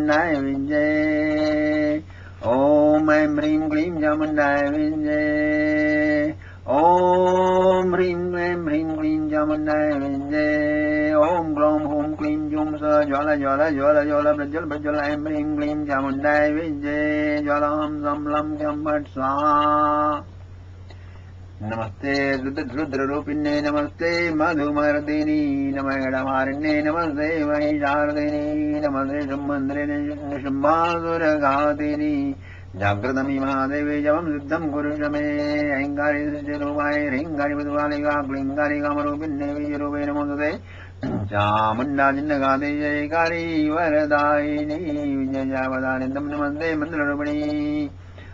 Jamundaya Vijay. Om Hrim Klim Jamundaya Vijay. Om Hrim Klim Jamundaya Vijay. Om Glom Hum Klim Jum Sa Jwala Jwala Jwala Jwala Brajal Brajal Hrim Klim Jamundaya Vijay. Jwala Hum Sam Lam Jambat Swaha. Namaste Rudra Rupine, Namaste Madhumartini, Namagadamarinne, Namaste Mahishardini, Namaste Shumandrine, Shumbhasura Ghatini, Jagradami Mahadevi Javam Siddham Kurushame, Aingari Sijiruvai, Ringari Vidvalika, Klingari Kamarupine, Viruve Namosade, Chamunda Jinnagadi, Jayakari Varadaini, Vijayavadhanindam Namaste Mandrarupani.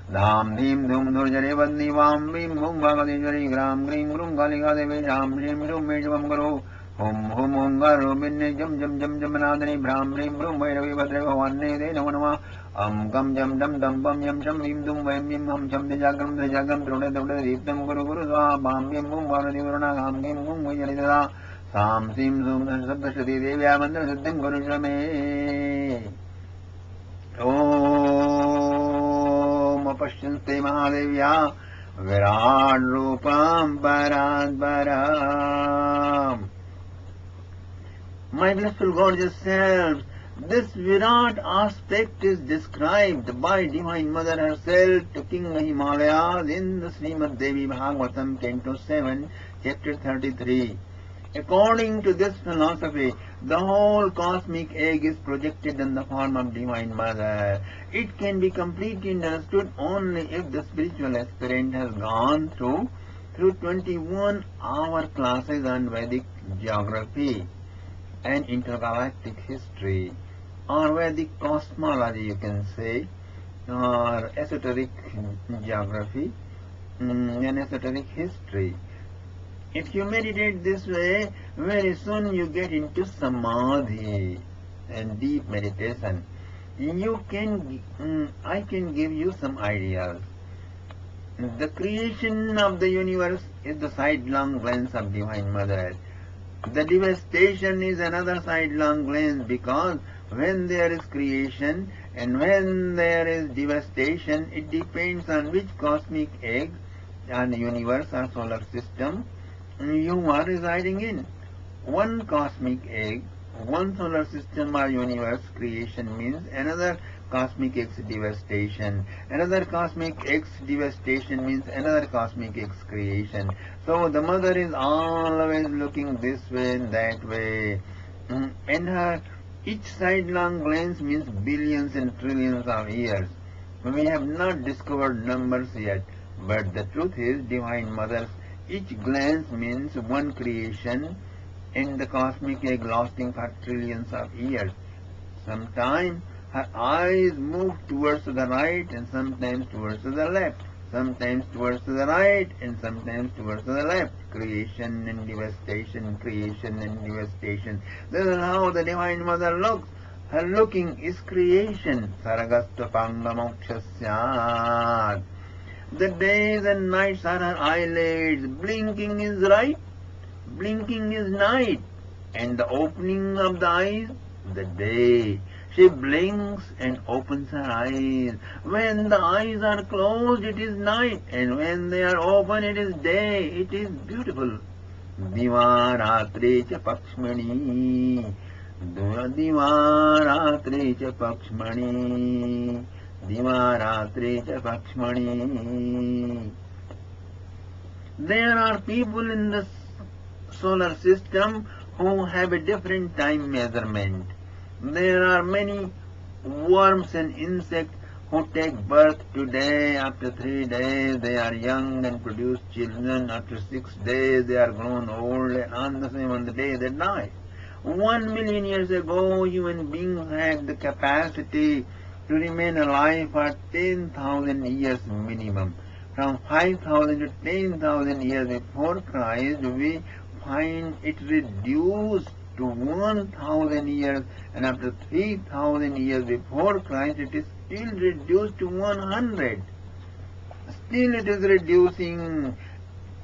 Dham dhim dhum dhurjare vadni vam vim hum bhagadishwari gram grim grum galika devi jam shim shum mejvam garo hum hum hum garo binne jam jam jam jam nadani bhram brim brum vairavi bhadre bhavanne de namo nama am gam jam dam dam bam yam sham vim dum vaim yim ham sham dejagram dejagram trode trode deeptam guru guru swa bam yim hum bharati varuna gam gim hum vajanidada sam sim sum sabdashati devya mandra siddhim guru shame. Pashyante Mahadevya Virat Rupam Bharadvaram. My blissful gorgeous selves, this Virat aspect is described by Divine Mother herself to King Himalayas in the Srimad Devi Bhagavatam, Canto 7, Chapter 33. According to this philosophy, the whole cosmic egg is projected in the form of Divine Mother. It can be completely understood only if the spiritual aspirant has gone through 21-hour classes on Vedic geography and intergalactic history, or Vedic cosmology you can say, or esoteric geography and esoteric history. If you meditate this way, very soon you get into samadhi and deep meditation. I can give you some ideas. The creation of the universe is the sidelong glance of Divine Mother. The devastation is another sidelong glance, because when there is creation and when there is devastation, it depends on which cosmic egg and universe or solar system you are residing in. One cosmic egg, one solar system or universe creation means another cosmic X devastation. Another cosmic X devastation means another cosmic X creation. So the mother is always looking this way and that way. And her each sidelong glance means billions and trillions of years. We have not discovered numbers yet, but the truth is Divine Mother's each glance means one creation in the cosmic egg lasting for trillions of years. Sometimes her eyes move towards the right and sometimes towards the left. Sometimes towards the right and sometimes towards the left. Creation and devastation, creation and devastation. This is how the Divine Mother looks. Her looking is creation. Saragasta Pangamokshasya. The days and nights are her eyelids. Blinking is right, blinking is night. And the opening of the eyes, the day. She blinks and opens her eyes. When the eyes are closed, it is night. And when they are open, it is day. It is beautiful. Diva Ratri cha Pakshmani. Diva Ratri cha Pakshmani. Divaratri cha Pakshmani. There are people in the solar system who have a different time measurement. There are many worms and insects who take birth today. After 3 days they are young and produce children. After 6 days they are grown old, and on the day they die. 1 million years ago human beings had the capacity to remain alive for 10,000 years minimum. From 5,000 to 10,000 years before Christ, we find it reduced to 1,000 years, and after 3,000 years before Christ, it is still reduced to 100. Still it is reducing.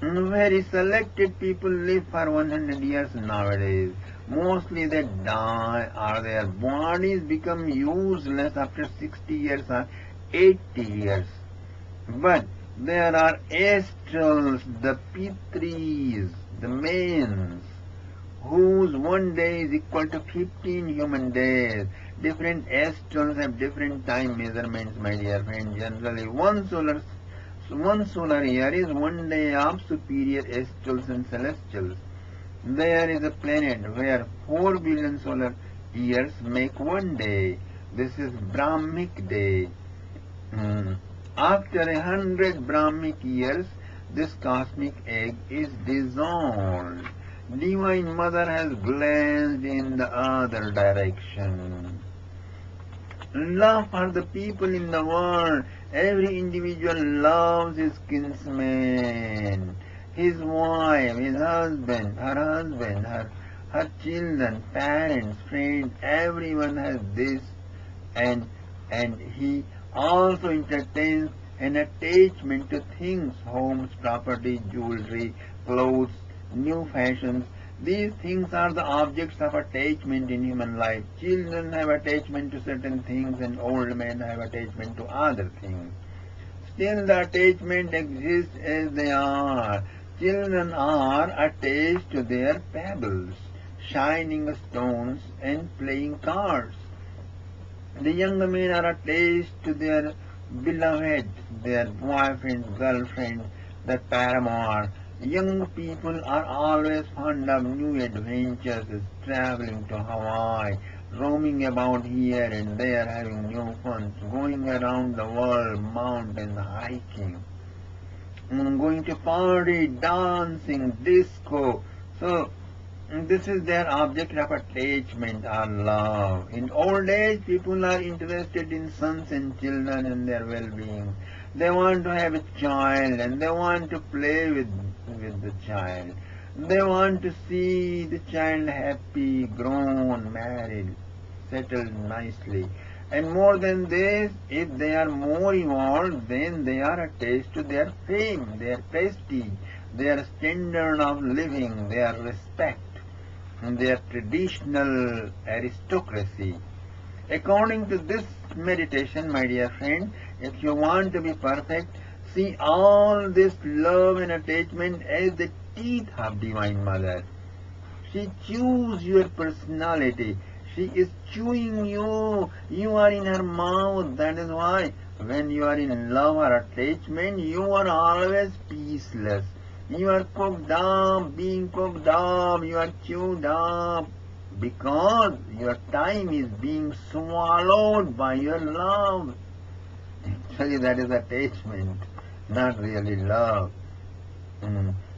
Very selected people live for 100 years nowadays. Mostly they die or their bodies become useless after 60 years or 80 years. But there are astrals, the P3s, the mains, whose one day is equal to 15 human days. Different astrals have different time measurements, my dear friend. Generally, one solar year is one day of superior astrals and celestials. There is a planet where 4 billion solar years make one day. This is Brahmic day. After 100 Brahmic years, this cosmic egg is dissolved. Divine Mother has glanced in the other direction. Love for the people in the world. Every individual loves his kinsman, his wife, his husband, her children, parents, friends. Everyone has this, and he also entertains an attachment to things, homes, property, jewelry, clothes, new fashions. These things are the objects of attachment in human life. Children have attachment to certain things and old men have attachment to other things. Still the attachment exists as they are. Children are attached to their pebbles, shining stones and playing cards. The young men are attached to their beloved, their boyfriend, girlfriend, their paramour. Young people are always fond of new adventures, traveling to Hawaii, roaming about here and there, having new fun, going around the world, mountains, hiking, going to party, dancing, disco. So this is their object of attachment or love. In old age, people are interested in sons and children and their well-being. They want to have a child and they want to play with the child. They want to see the child happy, grown, married, settled nicely. And more than this, if they are more evolved, then they are attached to their fame, their prestige, their standard of living, their respect, their traditional aristocracy. According to this meditation, my dear friend, if you want to be perfect, see all this love and attachment as the teeth of Divine Mother. She chews your personality. She is chewing you. You are in her mouth. That is why when you are in love or attachment, you are always peaceless. You are cooked up, being cooked up, you are chewed up, because your time is being swallowed by your love. Actually, that is attachment, not really love.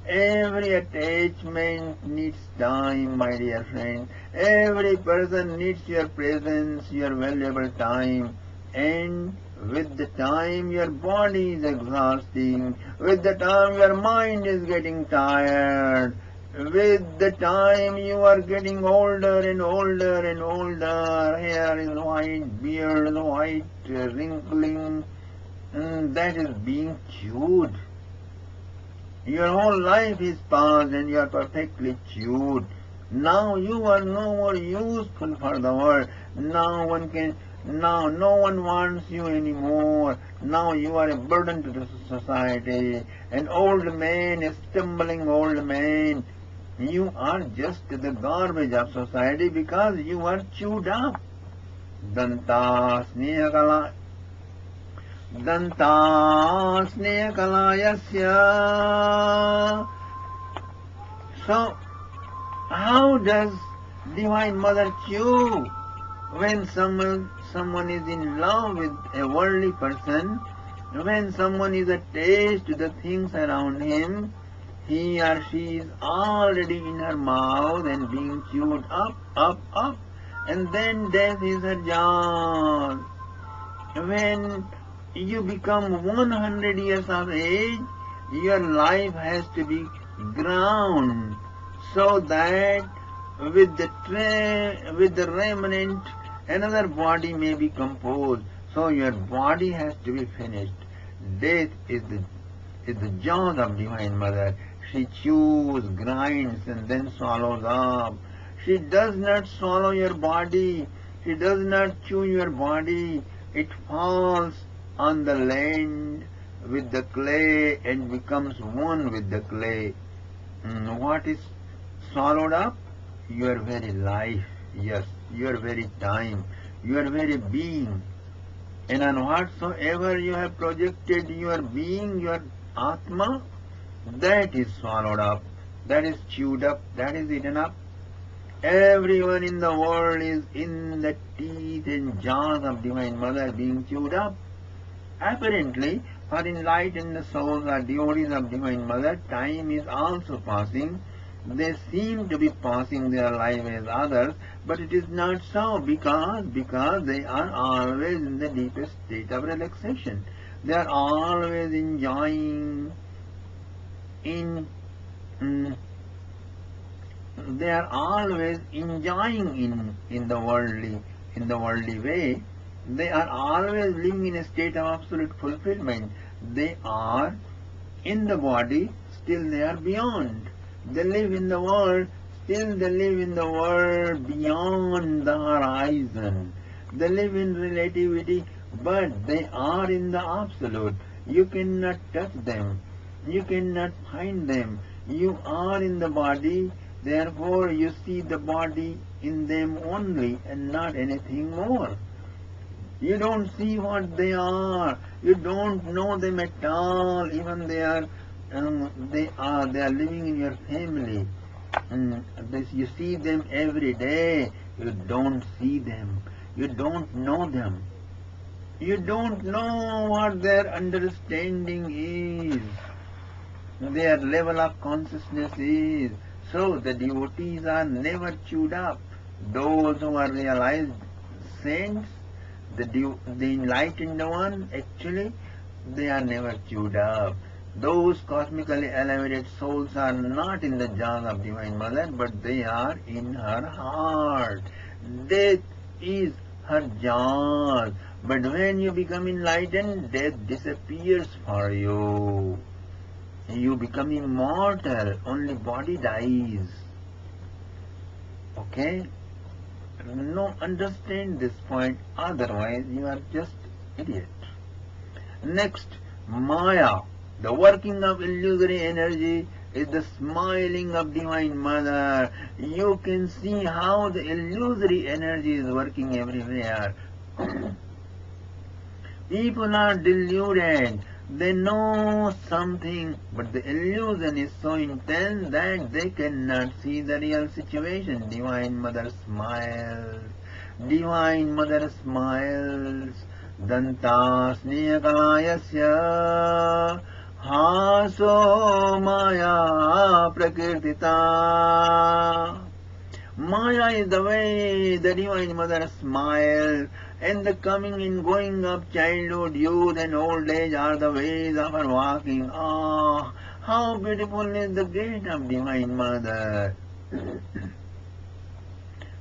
Every attachment needs time, my dear friend. Every person needs your presence, your valuable time. And with the time your body is exhausting, with the time your mind is getting tired, with the time you are getting older and older and older, hair is white, beard is white, wrinkling, that is being chewed. Your whole life is past and you are perfectly chewed. Now you are no more useful for the world. Now no one wants you anymore. Now you are a burden to the society. An old man, a stumbling old man. You are just the garbage of society because you are chewed up. Danta snehakala. Danta snehakalayasya. So, how does Divine Mother chew? When someone is in love with a worldly person, when someone is attached to the things around him, he or she is already in her mouth and being chewed up, and then death is her jaws. When you become 100 years of age, your life has to be ground so that with the remnant another body may be composed. So your body has to be finished. Death is the jaws of Divine Mother. She chews, grinds, and then swallows up. She does not swallow your body. She does not chew your body. It falls on the land with the clay and becomes one with the clay. What is swallowed up? Your very life, yes, your very time, your very being. And on whatsoever you have projected your being, your Atma, that is swallowed up, that is chewed up, that is eaten up. Everyone in the world is in the teeth and jaws of Divine Mother being chewed up. Apparently, for enlightened souls or devotees of Divine Mother, time is also passing. They seem to be passing their life as others, but it is not so because they are always in the deepest state of relaxation. They are always enjoying they are always enjoying in the worldly way. They are always living in a state of absolute fulfillment. They are in the body, still they are beyond. They live in the world, still they live in the world beyond the horizon. They live in relativity, but they are in the absolute. You cannot touch them. You cannot find them. You are in the body, therefore you see the body in them only and not anything more. You don't see what they are. You don't know them at all. Even they are living in your family. You see them every day. You don't see them. You don't know them. You don't know what their understanding is, their level of consciousness is. So the devotees are never chewed up. Those who are realized saints, the enlightened one, actually, they are never chewed up. Those cosmically elevated souls are not in the jaws of Divine Mother, but they are in her heart. Death is her jaws. But when you become enlightened, death disappears for you. You become immortal. Only body dies. Okay? No, understand this point, otherwise you are just idiot. Next, Maya. The working of illusory energy is the smiling of Divine Mother. You can see how the illusory energy is working everywhere. People are deluded. They know something, but the illusion is so intense that they cannot see the real situation. Divine Mother smiles. Divine Mother smiles. Dantas niyakalayasya haso maya prakirtita. Maya is the way the Divine Mother smiles, and the coming and going of childhood, youth and old age are the ways of her walking. Ah, how beautiful is the gait of Divine Mother.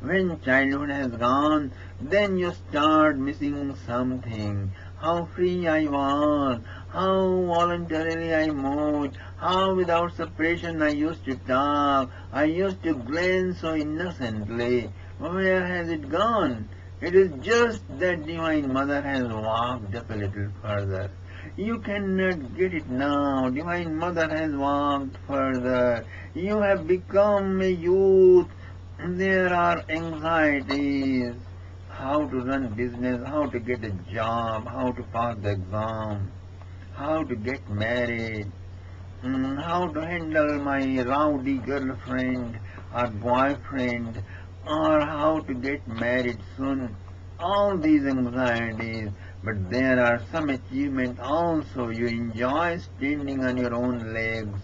When childhood has gone, then you start missing something. How free I was, how voluntarily I moved, how without suppression I used to talk, I used to glance so innocently. Where has it gone? It is just that Divine Mother has walked up a little further. You cannot get it now. Divine Mother has walked further. You have become a youth. There are anxieties. How to run business, how to get a job, how to pass the exam, how to get married, how to handle my rowdy girlfriend or boyfriend, or how to get married soon. All these anxieties, but there are some achievements also. You enjoy standing on your own legs.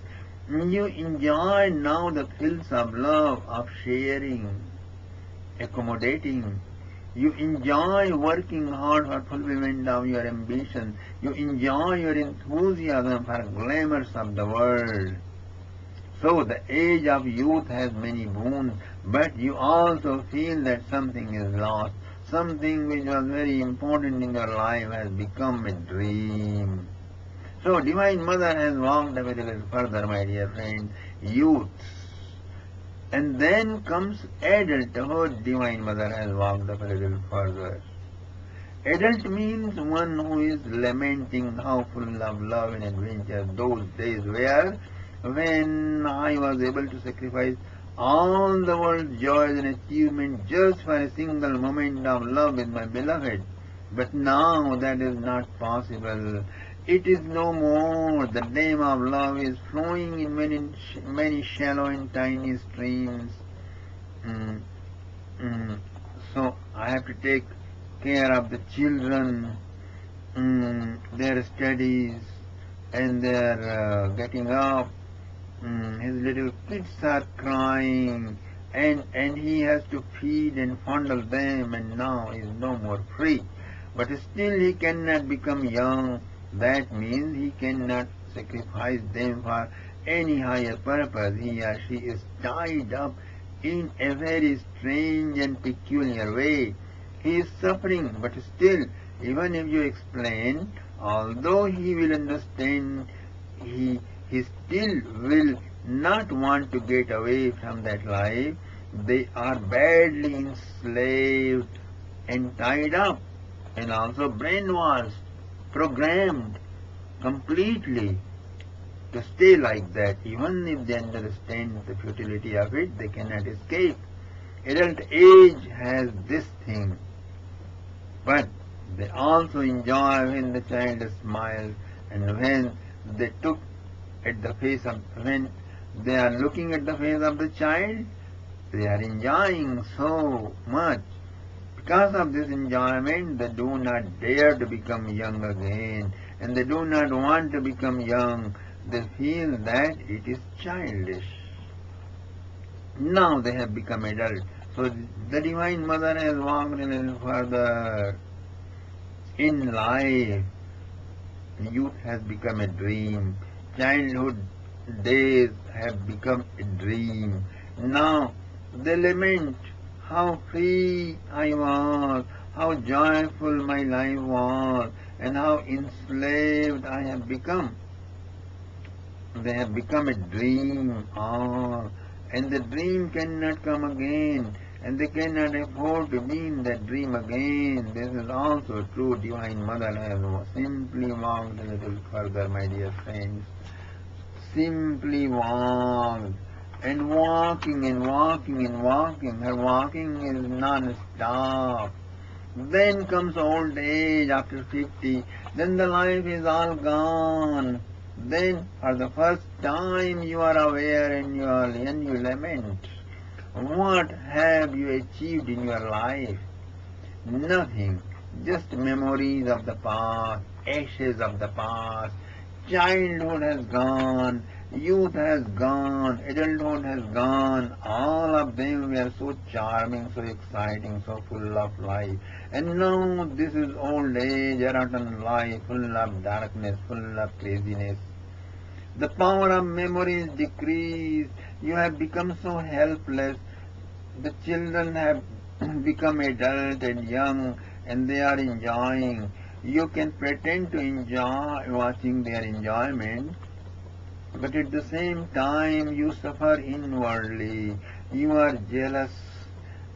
You enjoy now the thrills of love, of sharing, accommodating. You enjoy working hard for fulfillment of your ambition. You enjoy your enthusiasm for glamours of the world. So the age of youth has many boons, but you also feel that something is lost. Something which was very important in your life has become a dream. So Divine Mother has walked a little further, my dear friend, youth. And then comes adulthood. Divine Mother has walked up a little further. Adult means one who is lamenting how full of love and adventure those days were when I was able to sacrifice all the world's joys and achievements just for a single moment of love with my beloved. But now that is not possible. It is no more. The dam of love is flowing in many shallow and tiny streams. Mm, So I have to take care of the children, their studies, and their getting up. His little kids are crying, and he has to feed and fondle them, and now he is no more free. But still he cannot become young. That means he cannot sacrifice them for any higher purpose. He or she is tied up in a very strange and peculiar way. He is suffering, but still, even if you explain, although he will understand, he still will not want to get away from that life. They are badly enslaved and tied up and also brainwashed, programmed completely to stay like that. Even if they understand the futility of it, they cannot escape. Adult age has this thing, but they also enjoy when the child smiles and when they took at the face of, when they are looking at the face of the child, they are enjoying so much. Because of this enjoyment, they do not dare to become young again, and they do not want to become young. They feel that it is childish. Now they have become adult. So the Divine Mother has walked a little further in life. Youth has become a dream. Childhood days have become a dream. Now they lament how free I was, how joyful my life was, and how enslaved I have become. They have become a dream, and the dream cannot come again, and they cannot afford to be in that dream again. This is also true. Divine Mother has simply walked a little further, my dear friends. Simply walked, and walking and walking and walking. Her walking is non-stop. Then comes old age after 50. Then the life is all gone. Then for the first time you are aware and you lament. What have you achieved in your life? Nothing. Just memories of the past, ashes of the past. Childhood has gone, youth has gone, adulthood has gone. All of them were so charming, so exciting, so full of life. And now this is old age, a rotten life, full of darkness, full of craziness. The power of memory is decreased. You have become so helpless. The children have become adult and young, and they are enjoying. You can pretend to enjoy watching their enjoyment, but at the same time you suffer inwardly. You are jealous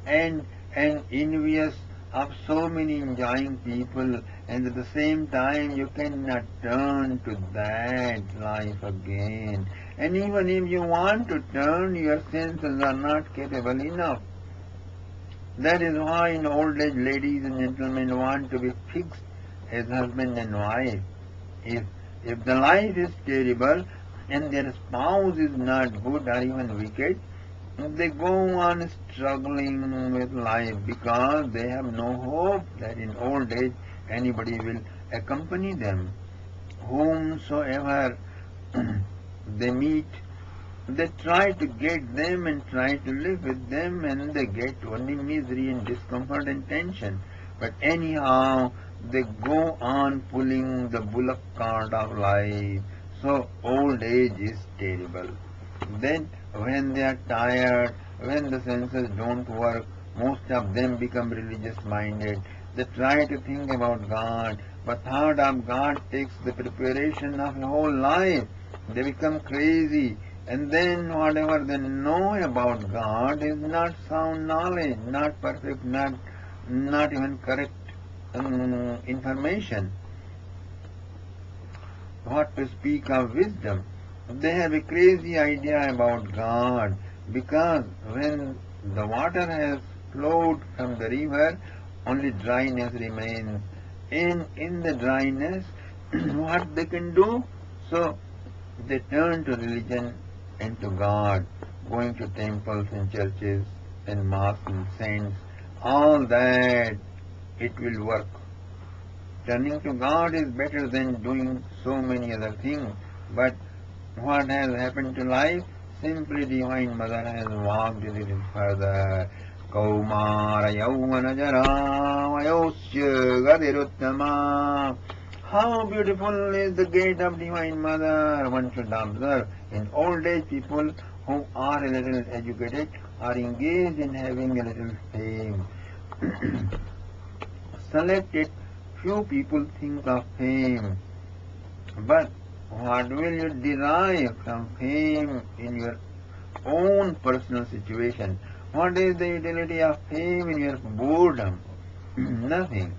and envious of so many enjoying people, and at the same time you cannot turn to that life again. And even if you want to turn, your senses are not capable enough. That is why in old age ladies and gentlemen want to be fixed as husband and wife. If the life is terrible and their spouse is not good or even wicked, they go on struggling with life because they have no hope that in old age anybody will accompany them. Whomsoever they meet, they try to get them and try to live with them, and they get only misery and discomfort and tension. But anyhow, they go on pulling the bullock cart of life. So old age is terrible. Then when they are tired, when the senses don't work, most of them become religious minded. They try to think about God, but thought of God takes the preparation of a whole life. They become crazy, and then whatever they know about God is not sound knowledge, not perfect, not even correct information. What to speak of wisdom? They have a crazy idea about God, because when the water has flowed from the river, only dryness remains. In the dryness, what they can do? So they turn to religion and to God, going to temples and churches and mosques and saints. All that, it will work. Turning to God is better than doing so many other things. But what has happened to life? Simply Divine Mother has walked a little further. Kaumara Yauvana Jara Vayosya Gadiruttama. How beautiful is the gate of Divine Mother! One should observe. In old age, people who are a little educated are engaged in having a little fame. Selected few people think of fame, but what will you derive from fame in your own personal situation? What is the utility of fame in your boredom? Nothing.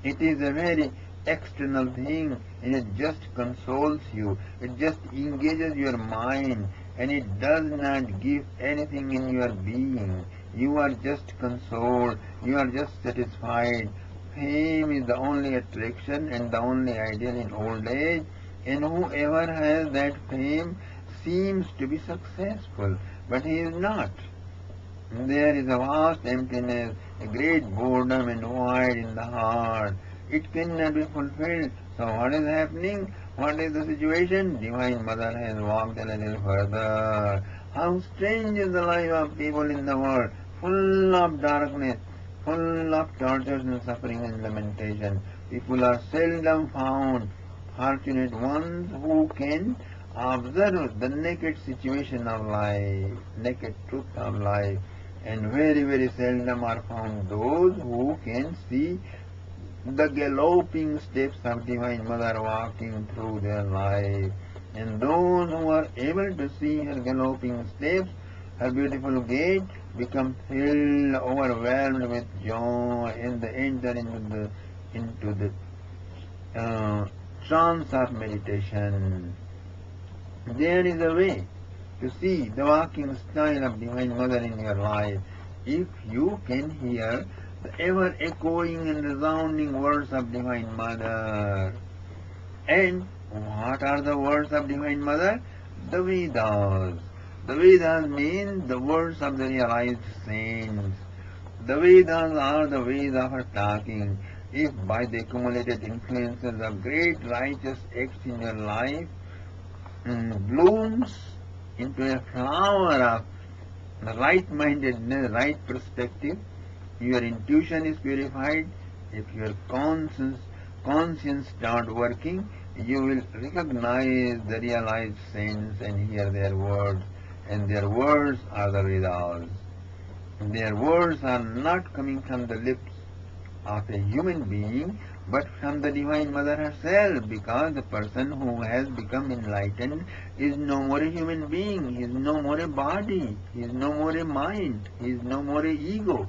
It is a very external thing, and it just consoles you. It just engages your mind, and it does not give anything in your being. You are just consoled. You are just satisfied. Fame is the only attraction and the only ideal in old age, and whoever has that fame seems to be successful, but he is not. There is a vast emptiness, a great boredom and void in the heart. It cannot be fulfilled. So what is happening? What is the situation? Divine Mother has walked a little further. How strange is the life of people in the world, full of darkness, full of tortures and suffering and lamentation. People are seldom found fortunate ones who can observe the naked situation of life, naked truth of life, and very, very seldom are found those who can see the galloping steps of Divine Mother walking through their life. And those who are able to see her galloping steps, her beautiful gait, become filled, overwhelmed with joy, and they enter into the trance of meditation. There is a way to see the walking style of Divine Mother in your life. If you can hear the ever echoing and resounding words of Divine Mother. And what are the words of Divine Mother? The Vedas. The Vedas mean the words of the realized saints. The Vedas are the ways of her talking. If by the accumulated influences of great righteous acts in your life blooms into a flower of right-mindedness, right perspective, your intuition is purified, if your conscience starts working, you will recognize the realized saints and hear their words, and their words are the Vedas. Their words are not coming from the lips of a human being, but from the Divine Mother herself, because the person who has become enlightened is no more a human being, he is no more a body, he is no more a mind, he is no more a ego.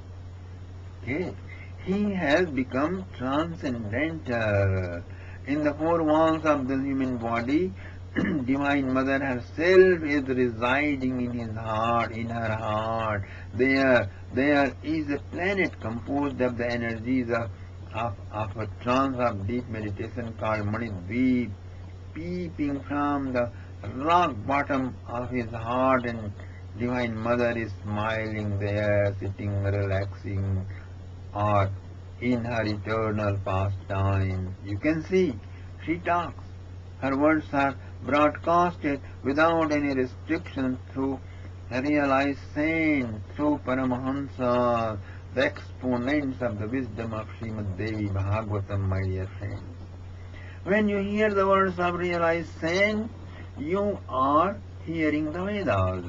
Okay. He has become transcendental. In the four walls of the human body, Divine Mother herself is residing in his heart, in her heart. There is a planet composed of the energies of a trance of deep meditation called Manidvip, peeping from the rock bottom of his heart, and Divine Mother is smiling there, sitting, relaxing, or in her eternal pastime. You can see, she talks. Her words are broadcasted without any restriction through realized saints, through Paramahansa, the exponents of the wisdom of Srimad Devi Bhagavatam, my dear friends. When you hear the words of realized saints, you are hearing the Vedas.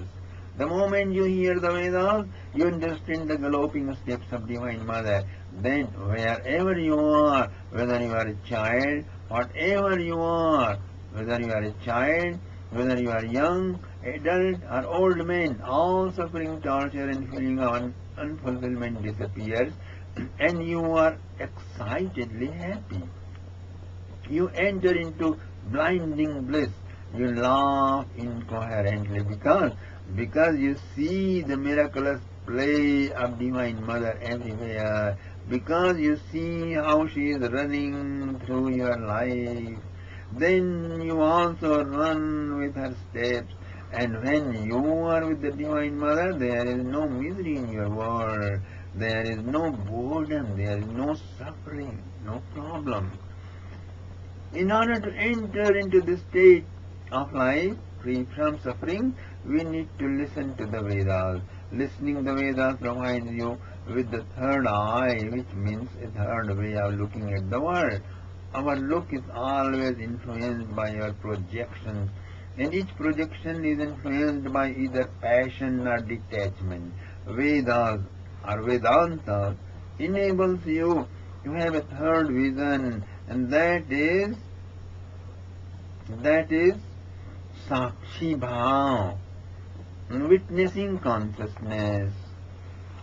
The moment you hear the Vedas, you understand the galloping steps of Divine Mother. Then wherever you are, whether you are a child, whatever you are, whether you are a child, whether you are young, adult or old man, all suffering, torture and feeling of unfulfillment disappears and you are excitedly happy. You enter into blinding bliss. You laugh incoherently because you see the miraculous play of Divine Mother everywhere, because you see how she is running through your life. Then you also run with her steps, and when you are with the Divine Mother, there is no misery in your world, there is no boredom, there is no suffering, no problem. In order to enter into this state of life, free from suffering, we need to listen to the Vedas. Listening the Vedas provides you with the third eye, which means a third way of looking at the world. Our look is always influenced by our projections, and each projection is influenced by either passion or detachment. Vedas or Vedanta enables you to have a third vision, and that is Sakshi Bhav, witnessing consciousness,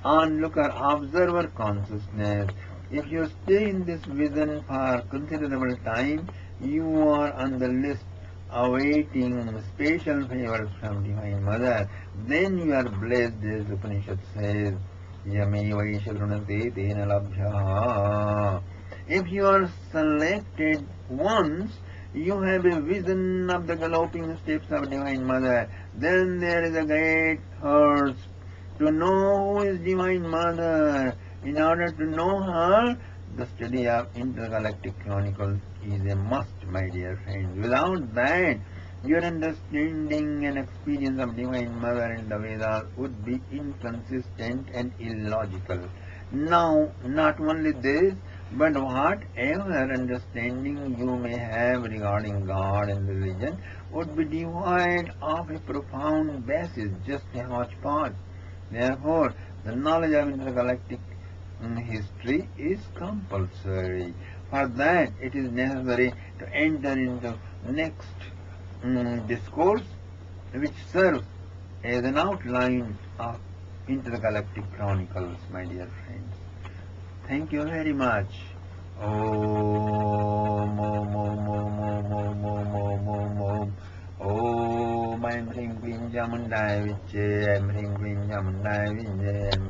onlooker, observer consciousness. If you stay in this vision for considerable time, you are on the list awaiting special favors from Divine Mother. Then you are blessed, as Upanishad says, Yame Vaisha Grunate Tena Labhya. If you are selected once, you have a vision of the galloping steps of Divine Mother. Then there is a great thirst to know who is Divine Mother. In order to know her, the study of intergalactic chronicles is a must, my dear friends. Without that, your understanding and experience of Divine Mother and the Vedas would be inconsistent and illogical. Now, not only this, but whatever understanding you may have regarding God and religion would be devoid of a profound basis, just a hodgepodge. Therefore, the knowledge of intergalactic history is compulsory. For that, it is necessary to enter into next discourse, which serves as an outline of intergalactic chronicles, my dear friends. Thank you very much. Om, om, om, om, om, om, om, om, om. Om, I'm Ring Queen Jamundai Viche, I'm Ring Queen Jamundai Viche.